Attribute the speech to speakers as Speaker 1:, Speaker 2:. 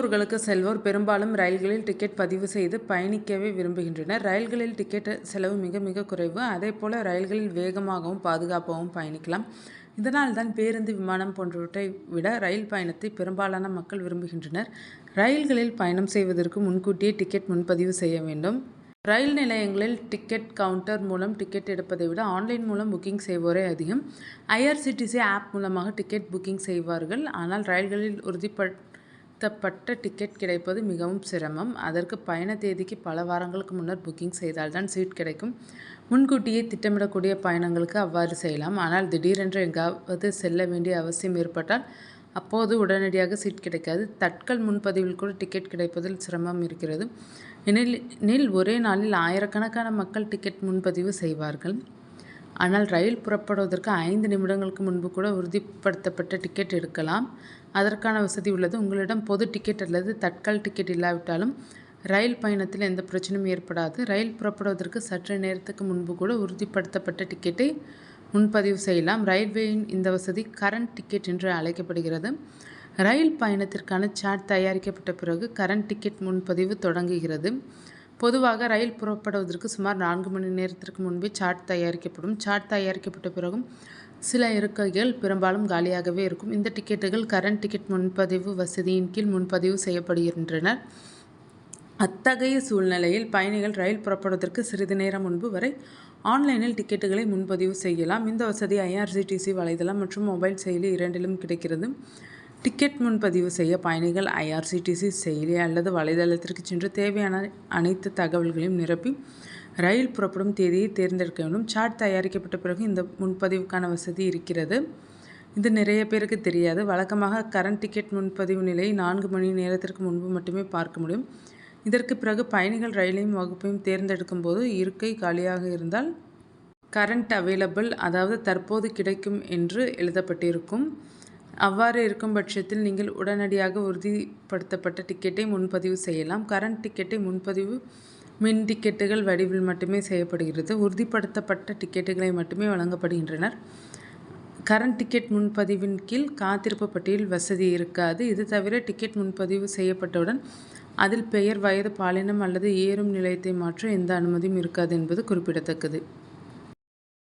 Speaker 1: வெளியூர்களுக்கு செல்வோர் பெரும்பாலும் ரயில்களில் டிக்கெட் பதிவு செய்து பயணிக்கவே விரும்புகின்றனர். ரயில்களில் டிக்கெட் செலவு மிக மிக குறைவு. அதேபோல ரயில்களில் வேகமாகவும் பாதுகாப்பாகவும் பயணிக்கலாம். இதனால் தான் பேருந்து, விமானம் போன்றவற்றை விட ரயில் பயணத்தை பெரும்பாலான மக்கள் விரும்புகின்றனர். ரயில்களில் பயணம் செய்வதற்கு முன்கூட்டியே டிக்கெட் முன்பதிவு செய்ய வேண்டும். ரயில் நிலையங்களில் டிக்கெட் கவுண்டர் மூலம் டிக்கெட் எடுப்பதை விட ஆன்லைன் மூலம் புக்கிங் செய்வோரே அதிகம். ஐஆர்சிடிசி ஆப் மூலமாக டிக்கெட் புக்கிங் செய்வார்கள். ஆனால் ரயில்களில் உறுதிப்படுத்தப்பட்ட டிக்கெட் கிடைப்பது மிகவும் சிரமம். அதற்கு பயண தேதிக்கு பல வாரங்களுக்கு முன்னர் புக்கிங் செய்தால்தான் சீட் கிடைக்கும். முன்கூட்டியே திட்டமிடக்கூடிய பயணங்களுக்கு அவ்வாறு செய்யலாம். ஆனால் திடீரென்று எங்காவது செல்ல வேண்டிய அவசியம் ஏற்பட்டால் அப்போது உடனடியாக சீட் கிடைக்காது. தட்கல் முன்பதிவில் கூட டிக்கெட் கிடைப்பதில் சிரமம் இருக்கிறது. ஏனெனில் ஒரே நாளில் ஆயிரக்கணக்கான மக்கள் டிக்கெட் முன்பதிவு செய்வார்கள். ஆனால் ரயில் புறப்படுவதற்கு 5 நிமிடங்களுக்கு முன்பு கூட உறுதிப்படுத்தப்பட்ட டிக்கெட் எடுக்கலாம். அதற்கான வசதி உள்ளது. உங்களிடம் பொது டிக்கெட் அல்லது தட்கல் டிக்கெட் இல்லாவிட்டாலும் ரயில் பயணத்தில் எந்த பிரச்சனையும் ஏற்படாது. ரயில் புறப்படுவதற்கு சற்று நேரத்துக்கு முன்பு கூட உறுதிப்படுத்தப்பட்ட டிக்கெட்டை முன்பதிவு செய்யலாம். ரயில்வேயின் இந்த வசதி கரண்ட் டிக்கெட் என்று அழைக்கப்படுகிறது. ரயில் பயணத்திற்கான சார்ட் தயாரிக்கப்பட்ட பிறகு கரண்ட் டிக்கெட் முன்பதிவு தொடங்குகிறது. பொதுவாக ரயில் புறப்படுவதற்கு சுமார் 4 மணி நேரத்திற்கு முன்பே சார்ட் தயாரிக்கப்படும். சார்ட் தயாரிக்கப்பட்ட பிறகும் சில இருக்கைகள் பெரும்பாலும் காலியாகவே இருக்கும். இந்த டிக்கெட்டுகள் கரண்ட் டிக்கெட் முன்பதிவு வசதியின் கீழ் முன்பதிவு செய்யப்படுகின்றன. அத்தகைய சூழ்நிலையில் பயணிகள் ரயில் புறப்படுவதற்கு சிறிது நேரம் முன்பு வரை ஆன்லைனில் டிக்கெட்டுகளை முன்பதிவு செய்யலாம். இந்த வசதி ஐஆர்சிடிசி வலைதளம் மற்றும் மொபைல் செயலி இரண்டிலும் கிடைக்கிறது. டிக்கெட் முன்பதிவு செய்ய பயணிகள் ஐஆர்சிடிசி செயலி அல்லது வலைதளத்திற்கு சென்று தேவையான அனைத்து தகவல்களையும் நிரப்பி ரயில் புறப்படும் தேதியை தேர்ந்தெடுக்க வேண்டும். சார்ட் தயாரிக்கப்பட்ட பிறகு இந்த முன்பதிவுக்கான வசதி இருக்கிறது. இது நிறைய பேருக்கு தெரியாது. வழக்கமாக கரண்ட் டிக்கெட் முன்பதிவு நிலையை 4 மணி நேரத்திற்கு முன்பு மட்டுமே பார்க்க முடியும். இதற்கு பிறகு பயணிகள் ரயிலையும் வகுப்பையும் தேர்ந்தெடுக்கும் போது இருக்கை காலியாக இருந்தால் கரண்ட் அவைலபிள், அதாவது தற்போது கிடைக்கும் என்று எழுதப்பட்டிருக்கும். அவ்வாறு இருக்கும் பட்சத்தில் நீங்கள் உடனடியாக உறுதிப்படுத்தப்பட்ட டிக்கெட்டை முன்பதிவு செய்யலாம். கரண்ட் டிக்கெட்டை முன்பதிவு மின் டிக்கெட்டுகள் வடிவில் மட்டுமே செய்யப்படுகிறது. உறுதிப்படுத்தப்பட்ட டிக்கெட்டுகளை மட்டுமே வழங்கப்படுகின்றனர். கரண்ட் டிக்கெட் முன்பதிவின் கீழ் காத்திருப்பு பட்டியல் வசதி இருக்காது. இது தவிர டிக்கெட் முன்பதிவு செய்யப்பட்டவுடன் அதில் பெயர், வயது, பாலினம் அல்லது ஏறும் நிலையத்தை மாற்ற எந்த அனுமதியும் இருக்காது என்பது குறிப்பிடத்தக்கது.